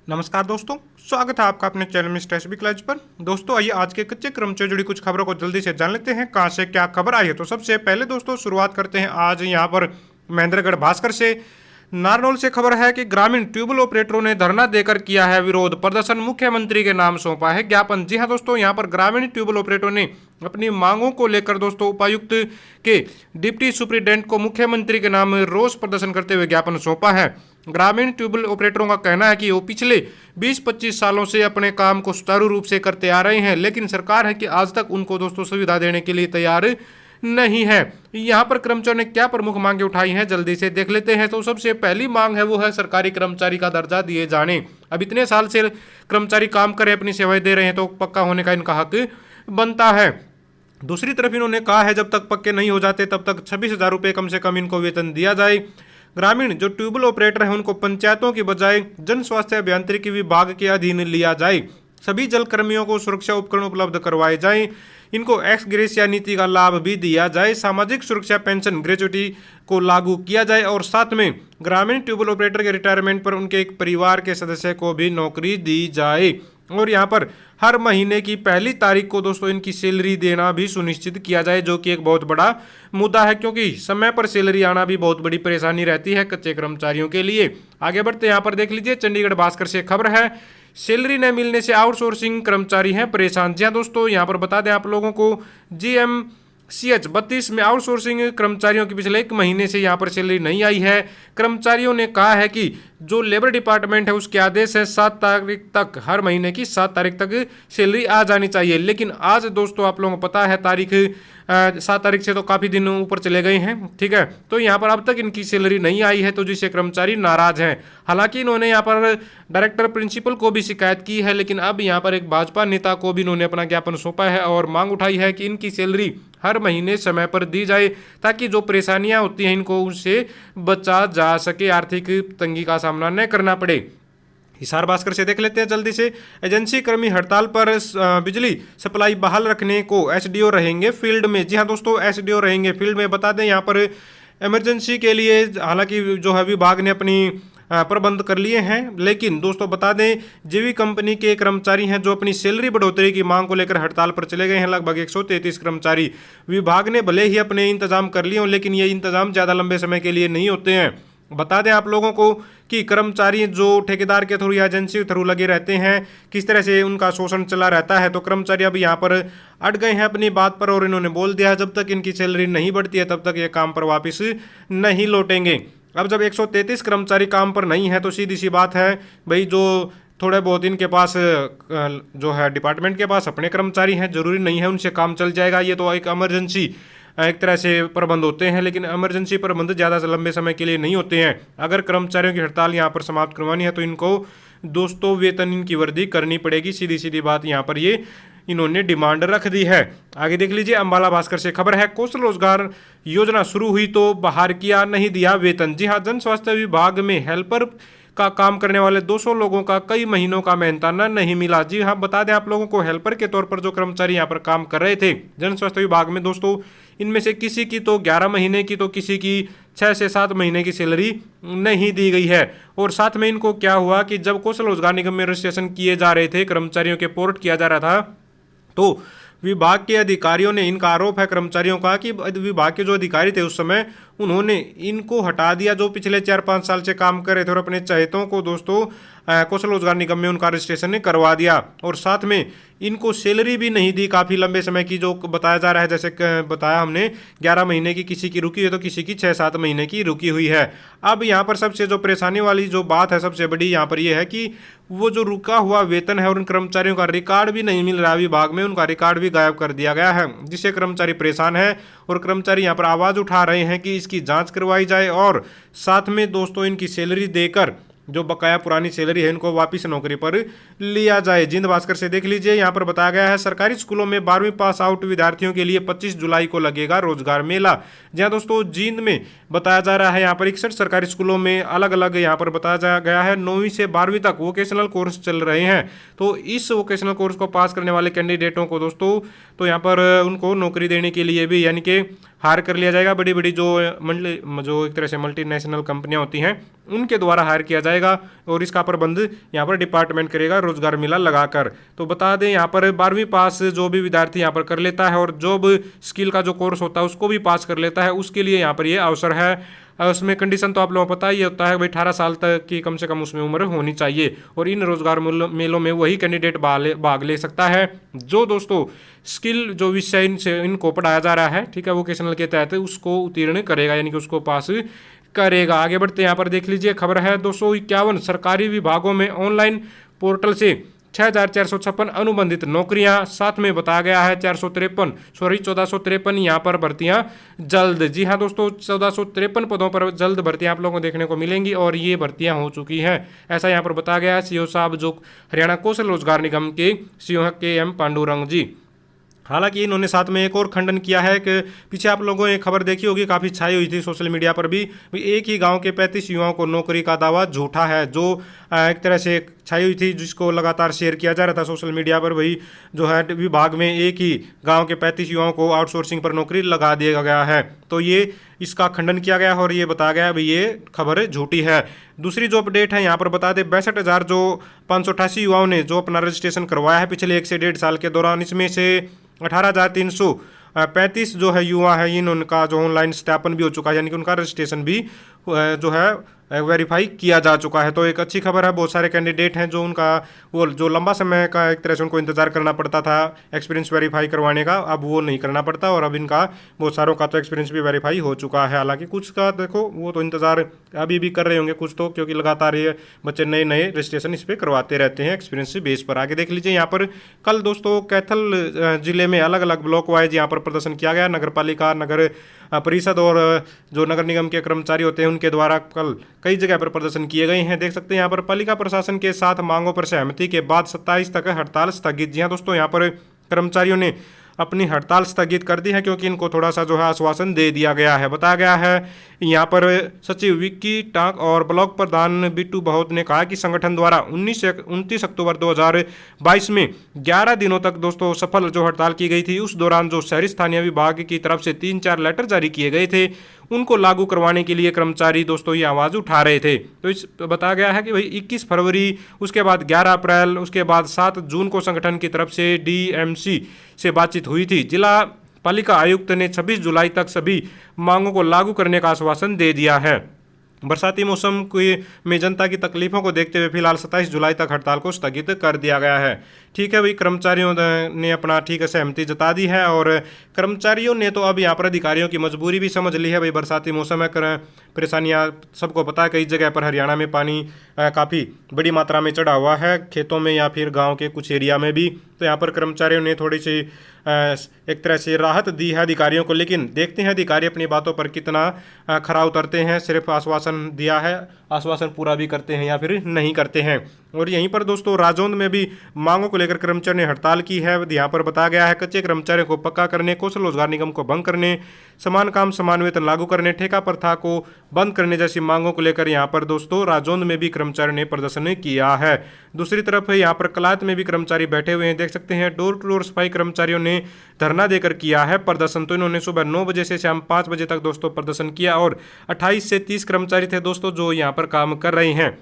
नमस्कार दोस्तों, स्वागत है आपका अपने चैनल मिस्टर एसबी क्लच पर। दोस्तों आइए आज के कच्चे क्रम से जुड़ी कुछ खबरों को जल्दी से जान लेते हैं कहां से क्या खबर आई है। तो सबसे पहले दोस्तों शुरुआत करते हैं आज यहां पर महेंद्रगढ़ भास्कर से। नारनौल से खबर है कि ग्रामीण ट्यूबवेल ऑपरेटरों ने धरना देकर किया है विरोध प्रदर्शन, मुख्यमंत्री के नाम सौंपा है ज्ञापन। जी हां दोस्तों, यहां पर ग्रामीण ट्यूबवेल ऑपरेटरों ने अपनी मांगों को लेकर दोस्तों उपायुक्त के डिप्टी सुप्रिंटेंडेंट को मुख्यमंत्री के नाम रोष प्रदर्शन करते हुए ज्ञापन सौंपा है। ग्रामीण ट्यूबवेल ऑपरेटरों का कहना है कि वो पिछले 20-25 सालों से अपने काम को सुचारू रूप से करते आ रहे हैं, लेकिन सरकार है कि आज तक उनको दोस्तों सुविधा देने के लिए तैयार नहीं है। यहाँ पर कर्मचारियों ने क्या प्रमुख मांगे उठाई हैं जल्दी से देख लेते हैं। तो सबसे पहली मांग है वो है सरकारी कर्मचारी का दर्जा दिए जाने। अब इतने साल से कर्मचारी काम कर रहे अपनी सेवाएं दे रहे हैं तो पक्का होने का इनका हक बनता है। दूसरी तरफ इन्होंने कहा है जब तक पक्के नहीं हो जाते तब तक 26,000 रुपये कम से कम इनको वेतन दिया जाए। ग्रामीण जो ट्यूबवेल ऑपरेटर हैं उनको पंचायतों की बजाय जन स्वास्थ्य अभियांत्रिकी विभाग के अधीन लिया जाए। सभी जल कर्मियों को सुरक्षा उपकरण उपलब्ध करवाए जाएं। इनको एक्स ग्रेशिया नीति का लाभ भी दिया जाए। सामाजिक सुरक्षा पेंशन ग्रेच्युटी को लागू किया जाए और साथ में ग्रामीण ट्यूबवेल ऑपरेटर के रिटायरमेंट पर उनके एक परिवार के सदस्य को भी नौकरी दी जाए। और यहाँ पर हर महीने की पहली तारीख को दोस्तों इनकी सैलरी देना भी सुनिश्चित किया जाए, जो कि एक बहुत बड़ा मुद्दा है क्योंकि समय पर सैलरी आना भी बहुत बड़ी परेशानी रहती है कच्चे कर्मचारियों के लिए। आगे बढ़ते यहाँ पर देख लीजिए चंडीगढ़ भास्कर से खबर है, सैलरी न मिलने से आउटसोर्सिंग कर्मचारी हैं परेशान। जी हाँ दोस्तों, यहाँ पर बता दें आप लोगों को GMCH 32 में आउटसोर्सिंग कर्मचारियों की पिछले 1 महीने से यहाँ पर सैलरी नहीं आई है। कर्मचारियों ने कहा है कि जो लेबर डिपार्टमेंट है उसके आदेश है 7 तारीख तक, हर महीने की 7 तारीख तक सैलरी आ जानी चाहिए, लेकिन आज दोस्तों आप लोगों को पता है तारीख 7 तारीख से तो काफ़ी दिन ऊपर चले गए हैं, ठीक है। तो यहाँ पर अब तक इनकी सैलरी नहीं आई है तो जिससे कर्मचारी नाराज हैं। हालांकि इन्होंने यहाँ पर डायरेक्टर प्रिंसिपल को भी शिकायत की है, लेकिन अब यहाँ पर एक भाजपा नेता को भी इन्होंने अपना ज्ञापन सौंपा है और मांग उठाई है कि इनकी सैलरी हर महीने समय पर दी जाए ताकि जो परेशानियां होती हैं इनको उससे बचा जा सके, आर्थिक तंगी का सामना न करना पड़े। हिसार भास्कर से देख लेते हैं जल्दी से। एजेंसी कर्मी हड़ताल पर बिजली सप्लाई बहाल रखने को SDO रहेंगे फील्ड में। जी हाँ दोस्तों, SDO रहेंगे फील्ड में। बता दें यहाँ पर इमरजेंसी के लिए हालांकि जो है विभाग ने अपनी प्रबंध कर लिए हैं, लेकिन दोस्तों बता दें जीवी कंपनी के कर्मचारी हैं जो अपनी सैलरी बढ़ोतरी की मांग को लेकर हड़ताल पर चले गए हैं। लगभग 133 कर्मचारी। विभाग ने भले ही अपने इंतजाम कर लिए हों, लेकिन ये इंतजाम ज़्यादा लंबे समय के लिए नहीं होते हैं। बता दें आप लोगों को कि कर्मचारी जो ठेकेदार के थ्रू या एजेंसी के थ्रू लगे रहते हैं, किस तरह से उनका शोषण चला रहता है। तो कर्मचारी अब यहाँ पर अट गए हैं अपनी बात पर और इन्होंने बोल दिया जब तक इनकी सैलरी नहीं बढ़ती है तब तक ये काम पर वापस नहीं लौटेंगे। अब जब 133 कर्मचारी काम पर नहीं है तो सीधी सी बात है भाई, जो थोड़े बहुत इनके पास जो है डिपार्टमेंट के पास अपने कर्मचारी हैं, जरूरी नहीं है उनसे काम चल जाएगा। ये तो एक इमरजेंसी एक तरह से प्रबंध होते हैं, लेकिन इमरजेंसी प्रबंध ज़्यादा से लंबे समय के लिए नहीं होते हैं। अगर कर्मचारियों की हड़ताल यहाँ पर समाप्त करवानी है तो इनको दोस्तों वेतन इनकी वृद्धि करनी पड़ेगी। सीधी सीधी बात यहाँ पर ये इन्होंने डिमांड रख दी है। आगे देख लीजिए अंबाला भास्कर से खबर है, कौशल रोजगार योजना शुरू हुई तो बाहर किया, नहीं दिया वेतन। जी हाँ, जन स्वास्थ्य विभाग में हेल्पर का काम करने वाले 200 लोगों का कई महीनों का मेहनताना नहीं मिला। जी हाँ, बता दें आप लोगों को हेल्पर के तौर पर जो कर्मचारी यहाँ पर काम कर रहे थे जन स्वास्थ्य विभाग में दोस्तों, इनमें से किसी की तो 11 महीने की तो किसी की 6 से 7 महीने की सैलरी नहीं दी गई है। और साथ में इनको क्या हुआ कि जब कौशल रोजगार निगम में रजिस्ट्रेशन किए जा रहे थे, कर्मचारियों के पोर्ट किया जा रहा था, तो विभाग के अधिकारियों ने, इनका आरोप है कर्मचारियों का कि विभाग के जो अधिकारी थे उस समय उन्होंने इनको हटा दिया जो पिछले 4-5 साल से काम कर रहे थे और अपने चहेतों को दोस्तों कौशल रोजगार निगम में उनका रजिस्ट्रेशन करवा दिया। और साथ में इनको सैलरी भी नहीं दी काफ़ी लंबे समय की, जो बताया जा रहा है जैसे बताया हमने 11 महीने की किसी की रुकी है तो किसी की 6-7 महीने की रुकी हुई है। अब यहाँ पर सबसे जो परेशानी वाली जो बात है सबसे बड़ी यहाँ पर यह है कि वो जो रुका हुआ वेतन है और उन कर्मचारियों का रिकॉर्ड भी नहीं मिल रहा विभाग में, उनका रिकॉर्ड भी गायब कर दिया गया है, जिससे कर्मचारी परेशान है और कर्मचारी यहाँ पर आवाज़ उठा रहे हैं कि इसकी जांच करवाई जाए और साथ में दोस्तों इनकी सैलरी देकर जो बकाया पुरानी सैलरी है इनको वापस नौकरी पर लिया जाए। जिंद भास्कर से देख लीजिए, यहाँ पर बताया गया है सरकारी स्कूलों में 12वीं पास आउट विद्यार्थियों के लिए 25 जुलाई को लगेगा रोजगार मेला। जहाँ दोस्तों जींद में बताया जा रहा है यहाँ पर 61 सरकारी स्कूलों में अलग अलग यहाँ पर बताया गया है 9वीं से 12वीं तक वोकेशनल कोर्स चल रहे हैं। तो इस वोकेशनल कोर्स को पास करने वाले कैंडिडेटों को दोस्तों तो यहाँ पर उनको नौकरी देने के लिए भी यानी कि हायर कर लिया जाएगा। बड़ी बड़ी जो एक तरह से मल्टीनेशनल कंपनियां होती हैं उनके द्वारा हायर किया जाएगा और इसका प्रबंध यहाँ पर डिपार्टमेंट करेगा रोजगार मेला लगाकर। तो बता दें यहाँ पर 12वीं पास जो भी विद्यार्थी यहाँ पर कर लेता है और जॉब स्किल का जो कोर्स होता है उसको भी पास कर लेता है, उसके लिए यहाँ पर ये अवसर है। उसमें कंडीशन तो आप लोगों को पता ही होता है भाई, 18 साल तक की कम से कम उसमें उम्र होनी चाहिए और इन रोजगार मेलों में वही कैंडिडेट भाग ले सकता है जो दोस्तों स्किल जो विषय इनको पढ़ाया जा रहा है, ठीक है, वोकेशनल के तहत उसको उत्तीर्ण करेगा, यानी कि उसको पास करेगा। आगे बढ़ते यहाँ पर देख लीजिए खबर है 251 सरकारी विभागों में ऑनलाइन पोर्टल से 6456 अनुबंधित नौकरियां, साथ में बताया गया है 1453 यहाँ पर भर्तियां जल्द। जी हाँ दोस्तों, 1453 पदों पर जल्द भर्तियां आप लोगों को देखने को मिलेंगी और ये भर्तियां हो चुकी हैं, ऐसा यहाँ पर बताया गया है सीओ साहब जो हरियाणा कौशल रोजगार निगम के सीओ के एम पांडुरंग जी। हालांकि इन्होंने साथ में एक और खंडन किया है कि पीछे आप लोगों ने खबर देखी होगी, काफ़ी छाई हुई थी सोशल मीडिया पर भी, एक ही गांव के 35 युवाओं को नौकरी का दावा झूठा है, जो एक तरह से छाई हुई थी जिसको लगातार शेयर किया जा रहा था सोशल मीडिया पर। वही जो है विभाग में एक ही गांव के 35 युवाओं को आउटसोर्सिंग पर नौकरी लगा दिया गया है, तो ये इसका खंडन किया गया और ये बताया गया भाई ये खबर झूठी है। दूसरी जो अपडेट है यहाँ पर बता दें 62,000 जो 588 युवाओं ने जो अपना रजिस्ट्रेशन करवाया है पिछले 1 से 1.5 साल के दौरान, इसमें से 18,335 जो है युवा है इनका जो ऑनलाइन सत्यापन भी हो चुका है, यानी कि उनका रजिस्ट्रेशन भी जो है वेरीफाई किया जा चुका है। तो एक अच्छी खबर है, बहुत सारे कैंडिडेट हैं जो उनका वो जो लंबा समय का एक तरह से उनको इंतजार करना पड़ता था एक्सपीरियंस वेरीफाई करवाने का, अब वो नहीं करना पड़ता और अब इनका बहुत सारों का तो एक्सपीरियंस भी वेरीफाई हो चुका है। हालांकि कुछ का देखो वो तो इंतजार अभी भी कर रहे होंगे कुछ तो, क्योंकि लगातार ये बच्चे नए नए रजिस्ट्रेशन इस पर करवाते रहते हैं एक्सपीरियंस बेस पर। आगे देख लीजिए यहाँ पर कल दोस्तों कैथल जिले में अलग अलग ब्लॉक वाइज यहाँ पर प्रदर्शन किया गया। नगर पालिका, नगर परिषद और जो नगर निगम के कर्मचारी होते हैं उनके द्वारा कल कई जगह पर प्रदर्शन किए गए हैं। देख सकते हैं यहाँ पर पालिका प्रशासन के साथ मांगों पर सहमति के बाद 27 तक हड़ताल स्थगित। जी हाँ दोस्तों, यहाँ पर कर्मचारियों ने अपनी हड़ताल स्थगित कर दी है क्योंकि इनको थोड़ा सा जो है आश्वासन दे दिया गया है। बताया गया है यहाँ पर सचिव विक्की टांक और ब्लॉक प्रधान बिट्टू बहुत ने कहा कि संगठन द्वारा 19 से 29 अक्टूबर 2022 में 11 दिनों तक दोस्तों सफल जो हड़ताल की गई थी, उस दौरान जो शहरी स्थानीय विभाग की तरफ से 3-4 लेटर जारी किए गए थे उनको लागू करवाने के लिए कर्मचारी दोस्तों ये आवाज़ उठा रहे थे। तो इस बताया गया है कि भाई 21 फरवरी, उसके बाद 11 अप्रैल, उसके बाद 7 जून को संगठन की तरफ से डीएमसी से बातचीत हुई थी। जिला पालिका आयुक्त ने 26 जुलाई तक सभी मांगों को लागू करने का आश्वासन दे दिया है। बरसाती मौसम में जनता की तकलीफों को देखते हुए फिलहाल 27 जुलाई तक हड़ताल को स्थगित कर दिया गया है। ठीक है भाई, कर्मचारियों ने अपना ठीक है सहमति जता दी है और कर्मचारियों ने तो अब यहाँ पर अधिकारियों की मजबूरी भी समझ ली है। भाई बरसाती मौसम है, परेशानियाँ सबको पता है, कई जगह पर हरियाणा में पानी काफ़ी बड़ी मात्रा में चढ़ा हुआ है खेतों में या फिर गाँव के कुछ एरिया में भी। तो यहाँ पर कर्मचारियों ने थोड़ी सी एक तरह से राहत दी है अधिकारियों को, लेकिन देखते हैं अधिकारी अपनी बातों पर कितना खरा उतरते हैं। सिर्फ आश्वासन दिया है, आश्वासन पूरा भी करते हैं या फिर नहीं करते हैं। और यहीं पर दोस्तों राजौंद में भी मांगों को लेकर कर्मचारियों ने हड़ताल की है। यहाँ पर बताया गया है कच्चे कर्मचारियों को पक्का करने, कौशल रोजगार निगम को भंग करने, समान काम समान वेतन लागू करने, ठेका प्रथा को बंद करने जैसी मांगों को लेकर यहाँ पर दोस्तों राजौंद में भी कर्मचारियों ने प्रदर्शन किया है। दूसरी तरफ यहाँ पर कलायत में भी कर्मचारी बैठे हुए हैं, देख सकते हैं। डोर टू डोर सफाई कर्मचारियों ने धरना देकर किया है प्रदर्शन। तो इन्होंने सुबह 9 बजे से शाम 5 बजे तक दोस्तों प्रदर्शन किया और 28 से 30 कर्मचारी थे दोस्तों जो यहाँ पर काम कर रहे हैं।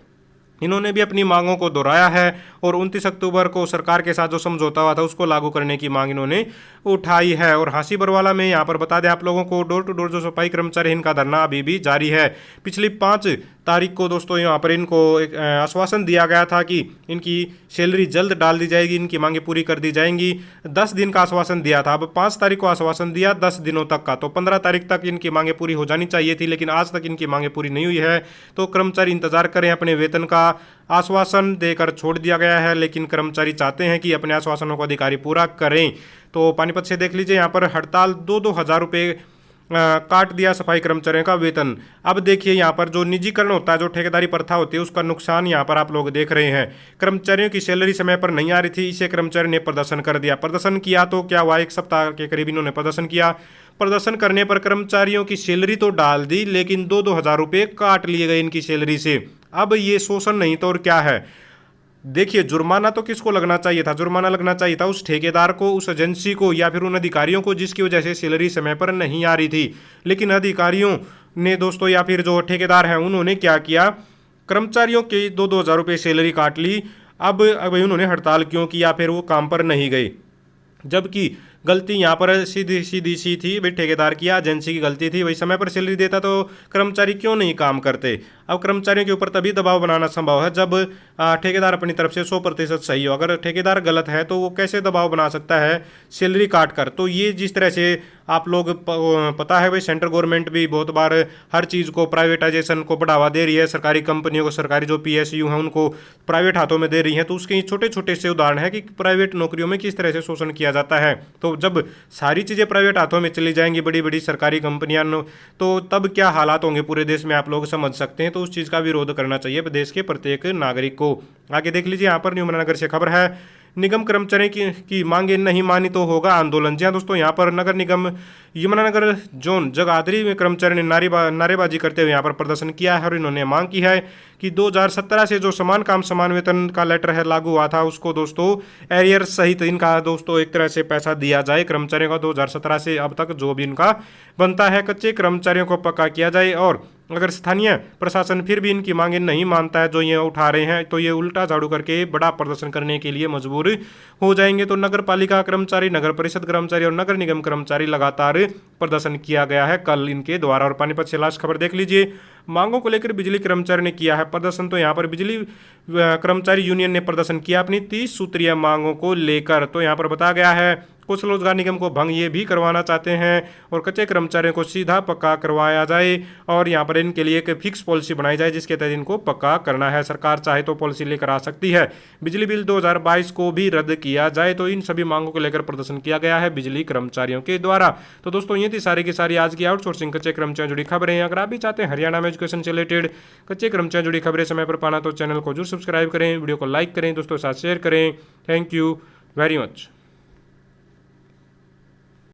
इन्होंने भी अपनी मांगों को दोहराया है और 29 अक्टूबर को सरकार के साथ जो समझौता हुआ था उसको लागू करने की मांग इन्होंने उठाई है। और हांसी बरवाला में यहाँ पर बता दें आप लोगों को, डोर टू डोर जो सफाई कर्मचारी इनका धरना अभी भी जारी है। पिछली 5 तारीख को दोस्तों यहाँ पर इनको एक आश्वासन दिया गया था कि इनकी सैलरी जल्द डाल दी जाएगी, इनकी मांगें पूरी कर दी जाएंगी। 10 दिन का आश्वासन दिया था, अब 5 तारीख को आश्वासन दिया 10 दिनों तक का, तो 15 तारीख तक इनकी मांगें पूरी हो जानी चाहिए थी, लेकिन आज तक इनकी मांगें पूरी नहीं हुई है। तो कर्मचारी इंतजार करें, अपने वेतन का आश्वासन देकर छोड़ दिया गया है, लेकिन कर्मचारी चाहते हैं कि अपने आश्वासनों को अधिकारी पूरा करें। तो पानीपत से देख लीजिए, यहाँ पर हड़ताल 2-2 हज़ार रुपये काट दिया सफाई कर्मचारियों का वेतन। अब देखिए यहाँ पर जो निजीकरण होता है, जो ठेकेदारी प्रथा होती है, उसका नुकसान यहाँ पर आप लोग देख रहे हैं। कर्मचारियों की सैलरी समय पर नहीं आ रही थी, इसे कर्मचारी ने प्रदर्शन कर दिया। प्रदर्शन किया तो क्या हुआ, 1 सप्ताह के करीब इन्होंने प्रदर्शन किया। प्रदर्शन करने पर कर्मचारियों की सैलरी तो डाल दी, लेकिन 2-2 हज़ार रुपये काट लिए गए इनकी सैलरी से। अब ये शोषण नहीं तो और क्या है। देखिए, जुर्माना तो किसको लगना चाहिए था? जुर्माना लगना चाहिए था उस ठेकेदार को, उस एजेंसी को, या फिर उन अधिकारियों को जिसकी वजह से सैलरी समय पर नहीं आ रही थी। लेकिन अधिकारियों ने दोस्तों, या फिर जो ठेकेदार हैं, उन्होंने क्या किया, कर्मचारियों के 2-2 हज़ार रुपये सैलरी काट ली। अब उन्होंने हड़ताल क्यों की, या फिर वो काम पर नहीं गए? जबकि गलती यहाँ पर सीधी सीधी सी थी भाई, ठेकेदार की या एजेंसी की गलती थी। वही समय पर सैलरी देता तो कर्मचारी क्यों नहीं काम करते? अब कर्मचारियों के ऊपर तभी दबाव बनाना संभव है जब ठेकेदार अपनी तरफ से 100% सही हो। अगर ठेकेदार गलत है तो वो कैसे दबाव बना सकता है सैलरी काट कर? तो ये जिस तरह से आप लोग पता है भाई, सेंट्रल गवर्नमेंट भी बहुत बार हर चीज़ को, प्राइवेटाइजेशन को बढ़ावा दे रही है। सरकारी कंपनियों को, सरकारी जो PSU हैं उनको प्राइवेट हाथों में दे रही है। तो उसके छोटे छोटे से उदाहरण है कि प्राइवेट नौकरियों में किस तरह से शोषण किया जाता है। तो जब सारी चीज़ें प्राइवेट हाथों में चली जाएंगी, बड़ी बड़ी सरकारी कंपनियां, तो तब क्या हालात होंगे पूरे देश में, आप लोग समझ सकते हैं। तो उस चीज़ का विरोध करना चाहिए देश के प्रत्येक नागरिक को। आगे देख लीजिए, यहाँ पर न्यू यमुनानगर से खबर है, निगम कर्मचारी की मांगे नहीं मानी तो होगा आंदोलन। जी हाँ दोस्तों, यहाँ पर नगर निगम यमुनानगर जोन जगाधरी में कर्मचारी ने नारेबाजी करते हुए यहाँ पर प्रदर्शन किया है और इन्होंने मांग की है कि 2017 से जो समान काम समान वेतन का लेटर है लागू हुआ था, उसको दोस्तों एरियर सहित इनका दोस्तों एक तरह से पैसा दिया जाए कर्मचारियों का। 2017 से अब तक जो भी इनका बनता है कच्चे कर्मचारियों को पक्का किया जाए। और अगर स्थानीय प्रशासन फिर भी इनकी मांगे नहीं मानता है जो ये उठा रहे हैं, तो ये उल्टा झाड़ू करके बड़ा प्रदर्शन करने के लिए मजबूर हो जाएंगे। तो नगर पालिका कर्मचारी, नगर परिषद कर्मचारी और नगर निगम कर्मचारी लगातार प्रदर्शन किया गया है कल इनके द्वारा। और पानीपत से लास्ट खबर देख लीजिए, मांगों को लेकर बिजली कर्मचारी ने किया है प्रदर्शन। तो यहाँ पर बिजली कर्मचारी यूनियन ने प्रदर्शन किया अपनी 30 सूत्रीय मांगों को लेकर। तो यहाँ पर बताया गया है कुशल रोजगार निगम को भंग ये भी करवाना चाहते हैं और कच्चे कर्मचारियों को सीधा पक्का करवाया जाए। और यहाँ पर इनके लिए एक फिक्स पॉलिसी बनाई जाए जिसके तहत इनको पक्का करना है। सरकार चाहे तो पॉलिसी लेकर आ सकती है। बिजली बिल 2022 को भी रद्द किया जाए। तो इन सभी मांगों को लेकर प्रदर्शन किया गया है बिजली कर्मचारियों के द्वारा। तो दोस्तों, ये थी सारी की सारी आज की आउटसोर्सिंग कच्चे कर्मचारियों जुड़ी खबरें। अगर आप भी चाहते हैं हरियाणा में एजुकेशन से रिलेटेड कच्चे कर्मचारियों जुड़ी खबरें समय पर पाना, तो चैनल को जरूर सब्सक्राइब करें, वीडियो को लाइक करें, दोस्तों के साथ शेयर करें। Thank you very much.